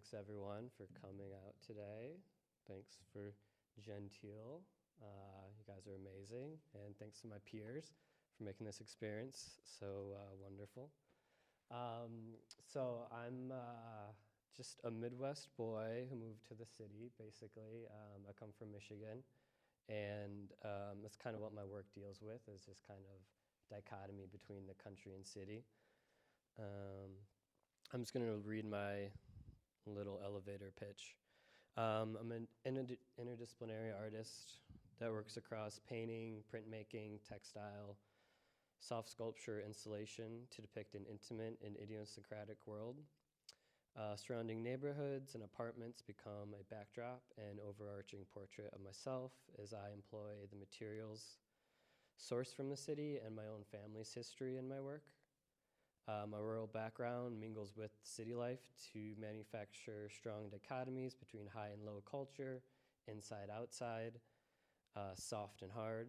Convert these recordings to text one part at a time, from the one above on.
Thanks everyone for coming out today. Thanks for Jentel. You guys are amazing. And thanks to my peers for making this experience so wonderful. So I'm just a Midwest boy who moved to the city, basically. I come from Michigan. And that's kind of what my work deals with, is this kind of dichotomy between the country and city. I'm just going to read my little elevator pitch. I'm an interdisciplinary artist that works across painting, printmaking, textile, soft sculpture, installation to depict an intimate and idiosyncratic world. Surrounding neighborhoods and apartments become a backdrop and overarching portrait of myself as I employ the materials sourced from the city and my own family's history in my work. My rural background mingles with city life to manufacture strong dichotomies between high and low culture, inside, outside, soft and hard.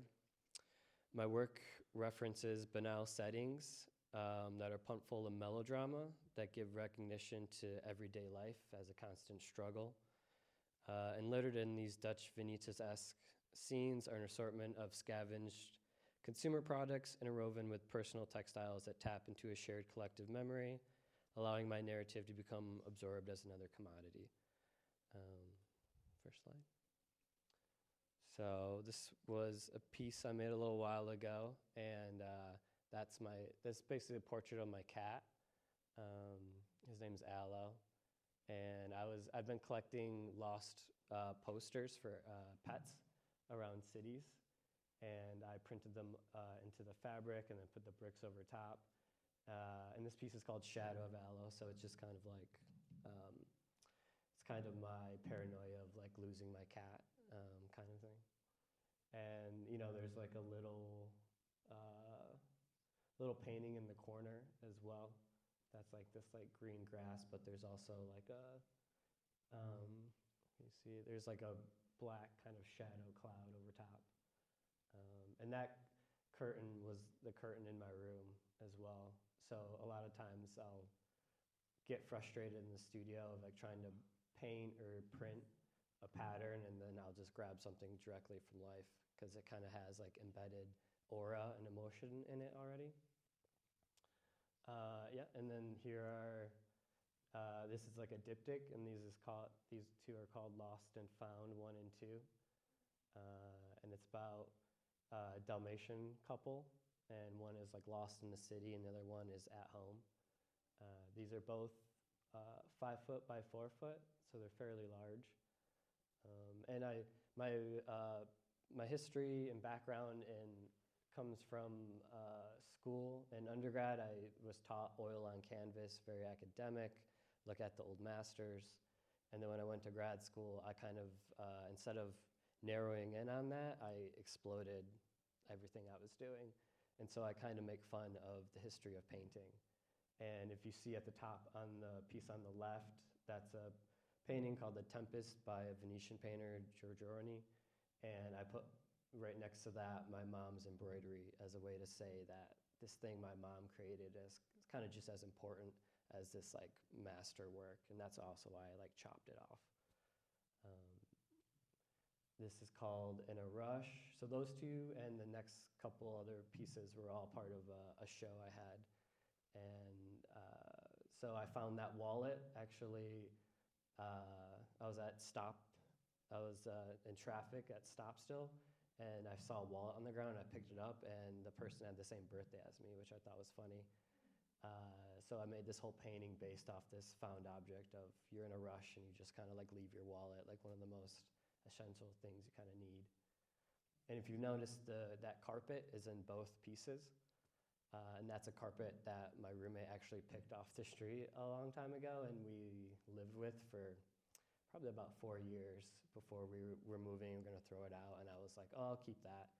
My work references banal settings that are pumped full of melodrama that give recognition to everyday life as a constant struggle. And littered in these Dutch vignettes-esque scenes are an assortment of scavenged consumer products interwoven with personal textiles that tap into a shared collective memory, allowing my narrative to become absorbed as another commodity. First slide. So this was a piece I made a little while ago, and that's basically a portrait of my cat. His name's Aloe, and I've been collecting lost posters for pets around cities. And I printed them into the fabric and then put the bricks over top. And this piece is called Shadow of Aloe, so it's just kind of like, it's kind of my paranoia of like losing my cat kind of thing. And you know, there's like a little painting in the corner as well. That's like this like green grass, but there's also like you see, there's like a black kind of shadow cloud over top. And that curtain was the curtain in my room as well. So a lot of times I'll get frustrated in the studio of like trying to paint or print a pattern, and then I'll just grab something directly from life because it kind of has like embedded aura and emotion in it already. Yeah, and then here are, this is like a diptych, and these two are called Lost and Found 1 and 2. And it's about a Dalmatian couple, and one is like lost in the city and the other one is at home. These are both 5 foot by 4 foot, so they're fairly large. And my history and background comes from school. In undergrad, I was taught oil on canvas, very academic, look at the old masters. And then when I went to grad school, I kind of, instead of narrowing in on that, I exploded everything I was doing. And so I kind of make fun of the history of painting. And if you see at the top on the piece on the left, that's a painting called The Tempest by a Venetian painter, Giorgione. And I put right next to that my mom's embroidery as a way to say that this thing my mom created is kind of just as important as this like master work. And that's also why I like chopped it off. This is called In a Rush. So those two and the next couple other pieces were all part of a show I had. And so I found that wallet actually, I was in traffic at Stop Still, and I saw a wallet on the ground and I picked it up, and the person had the same birthday as me, which I thought was funny. So I made this whole painting based off this found object of you're in a rush and you just kind of like leave your wallet, like one of the most essential things you kind of need. And if you notice, that carpet is in both pieces. And that's a carpet that my roommate actually picked off the street a long time ago, and we lived with for probably about 4 years before we were moving. We're going to throw it out, and I was like, oh, I'll keep that.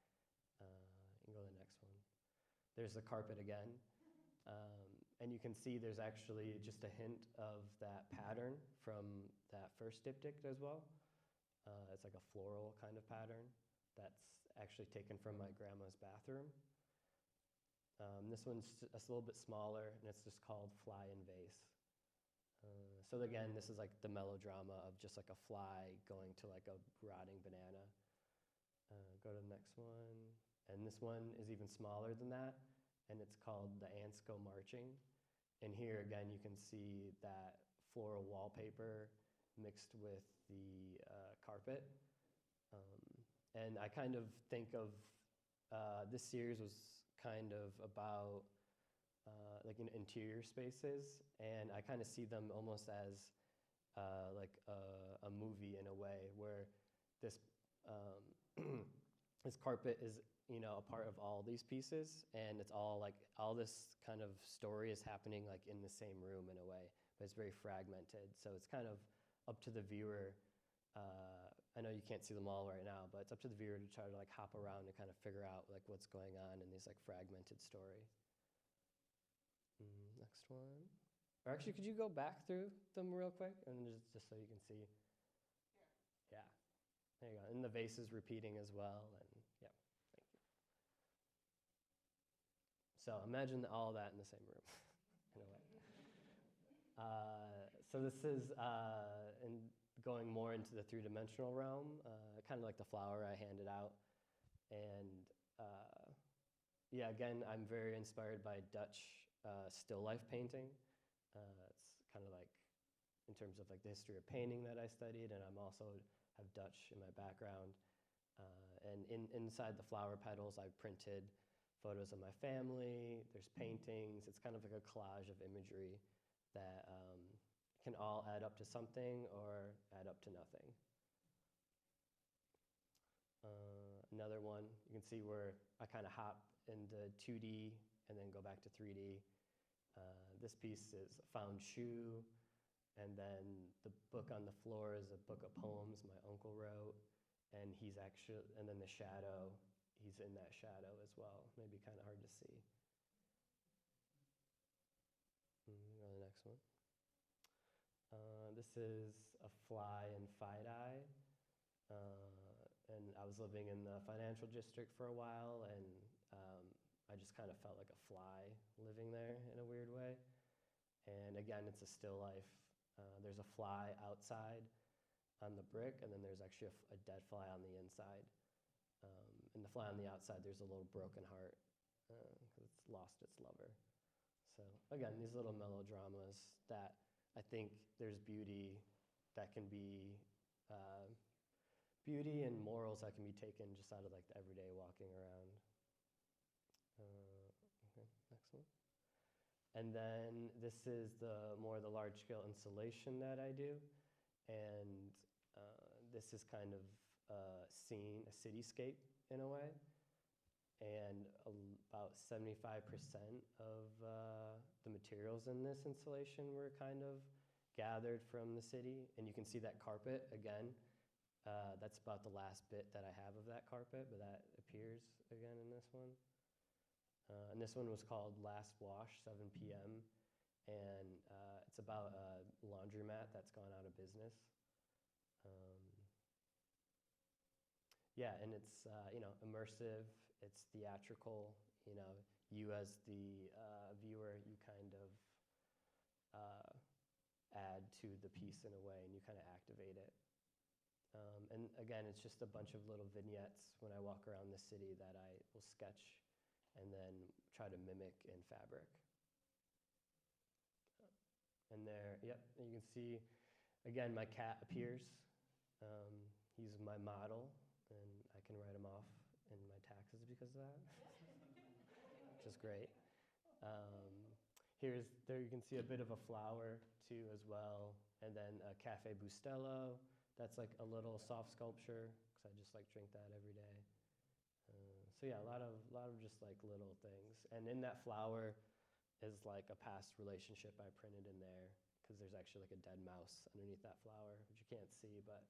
You can go to the next one. There's the carpet again. And you can see there's actually just a hint of that pattern from that first diptych as well. It's like a floral kind of pattern that's actually taken from my grandma's bathroom. This one's a little bit smaller, and it's just called Fly in Vase. So again, this is like the melodrama of just like a fly going to like a rotting banana. Go to the next one. And this one is even smaller than that, and it's called The Ants Go Marching. And here again, you can see that floral wallpaper mixed with the carpet. And I kind of think of, this series was kind of about like interior spaces, and I kind of see them almost as like a movie in a way, where this this carpet is, you know, a part of all these pieces, and it's all like, all this kind of story is happening like in the same room in a way, but it's very fragmented. So it's kind of up to the viewer. I know you can't see them all right now, but it's up to the viewer to try to like hop around and kind of figure out like what's going on in this like fragmented story. Next one. Or actually, could you go back through them real quick, and just so you can see? Yeah. There you go. And the vase is repeating as well, and yeah, thank you. So imagine all that in the same room, in a way. So this is going more into the three-dimensional realm, kind of like the flower I handed out. And yeah, again, I'm very inspired by Dutch still life painting. It's kind of like in terms of like the history of painting that I studied, and I'm also have Dutch in my background. And inside the flower petals, I printed photos of my family. There's paintings. It's kind of like a collage of imagery that can all add up to something or add up to nothing. Another one, you can see where I kind of hop into 2D and then go back to 3D. This piece is Found Shoe, and then the book on the floor is a book of poems my uncle wrote, and and then the shadow, he's in that shadow as well. Maybe kind of hard to see. Go to the next one. This is a fly in Fide-Eye. And I was living in the financial district for a while, and I just kind of felt like a fly living there in a weird way. And again, it's a still life. There's a fly outside on the brick, and then there's actually a dead fly on the inside. And the fly on the outside, there's a little broken heart because it's lost its lover. So again, these little melodramas that I think there's beauty that can be, beauty and morals that can be taken just out of like the everyday walking around. Okay, next one. And then this is the large scale installation that I do. And this is kind of a cityscape in a way. And about 75% of the materials in this installation were kind of gathered from the city. And you can see that carpet again. That's about the last bit that I have of that carpet, but that appears again in this one. And this one was called Last Wash, 7 p.m. And it's about a laundromat that's gone out of business. Yeah, and it's immersive, it's theatrical. You as the viewer, you kind of add to the piece in a way, and you kind of activate it. And again, it's just a bunch of little vignettes when I walk around the city that I will sketch and then try to mimic in fabric. And there, yep, you can see, again, my cat appears. He's my model, and I can write him off in my taxes because of that, which is great. There you can see a bit of a flower too as well, and then a Cafe Bustelo. That's like a little soft sculpture because I just like drink that every day. So yeah, a lot of just like little things. And in that flower is like a past relationship I printed in there because there's actually like a dead mouse underneath that flower, which you can't see. But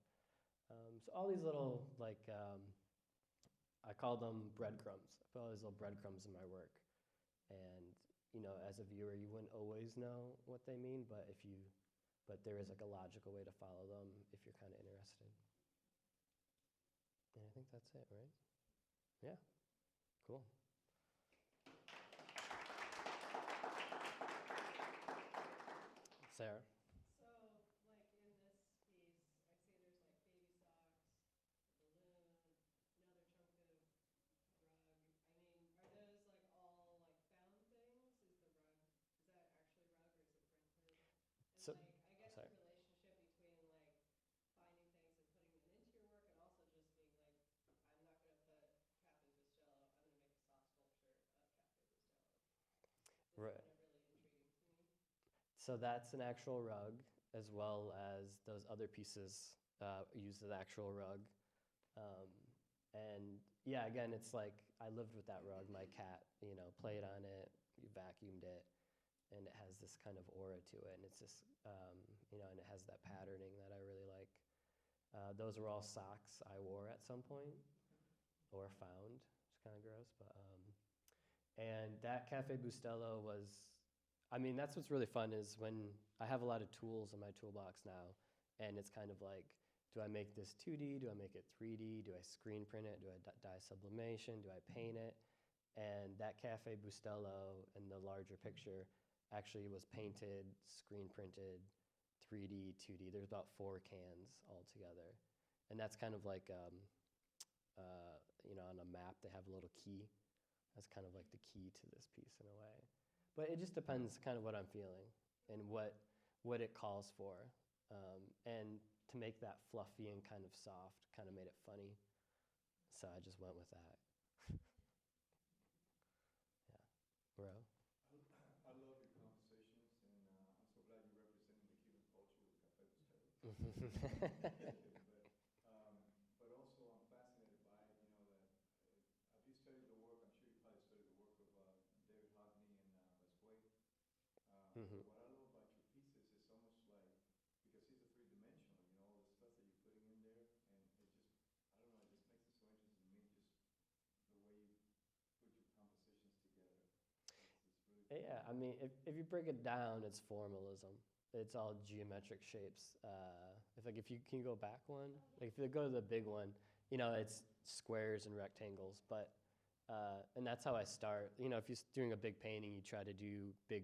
so all these little like, I call them breadcrumbs. I put all these little breadcrumbs in my work. And as a viewer, you wouldn't always know what they mean, but there is like a logical way to follow them if you're kind of interested. And I think that's it, right? Yeah, cool. Sarah. So, And like, I guess sorry. the relationship between like finding things and putting them into your work, and also just being like, I'm not gonna put Cafe Bustelo, I'm gonna make a soft sculpture of Cafe Bustelo. Is Right. kind of really intriguing to me. So that's an actual rug, as well as those other pieces used as actual rug. Um, and yeah, again, it's like I lived with that rug. My cat, played on it, vacuumed it, and it has this kind of aura to it. And it's just, and it has that patterning that I really like. Those were all socks I wore at some point or found. It's kind of gross, but and that Cafe Bustelo was, I mean, that's what's really fun is when I have a lot of tools in my toolbox now, and it's kind of like, do I make this 2D? Do I make it 3D? Do I screen print it? Do I dye sublimation? Do I paint it? And that Cafe Bustelo in the larger picture actually was painted, screen printed, 3D, 2D. There's about 4 cans altogether. And that's kind of like, on a map, they have a little key. That's kind of like the key to this piece in a way. But it just depends kind of what I'm feeling and what it calls for. And to make that fluffy and kind of soft kind of made it funny. So I just went with that. Yeah. Ro? I love your conversations, and I'm so glad you're representing the Cuban culture with the Cafe Bustelo. But also I'm fascinated by it, have you studied the work, I'm sure you probably studied the work of David Hockney and Basquiat. But what I love about your pieces is almost like, because these are three-dimensional, all the stuff that you're putting in there, and it just, I don't know, it just makes it so interesting to me, just the way you put your compositions together. It's really cool. Yeah, I mean, if you break it down, it's formalism. It's all geometric shapes. If you can go back one, like if you go to the big one, it's squares and rectangles. But and that's how I start. If you're doing a big painting, you try to do big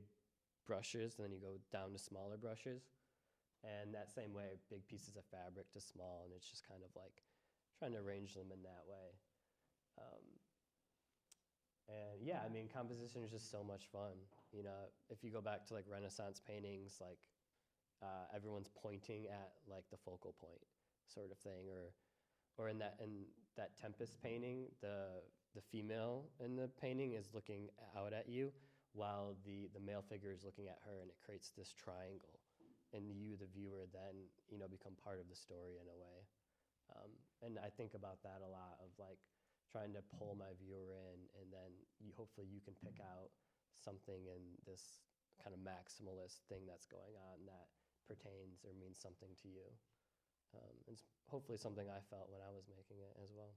brushes, and then you go down to smaller brushes. And that same way, big pieces of fabric to small, and it's just kind of like trying to arrange them in that way. Um, And yeah, I mean, composition is just so much fun. If you go back to like Renaissance paintings, like everyone's pointing at like the focal point, sort of thing, or in that Tempest painting, the female in the painting is looking out at you, while the male figure is looking at her, and it creates this triangle, and you, the viewer, then become part of the story in a way. And I think about that a lot of like trying to pull my viewer in, and then hopefully you can pick out something in this kind of maximalist thing that's going on that pertains or means something to you. And it's hopefully something I felt when I was making it as well.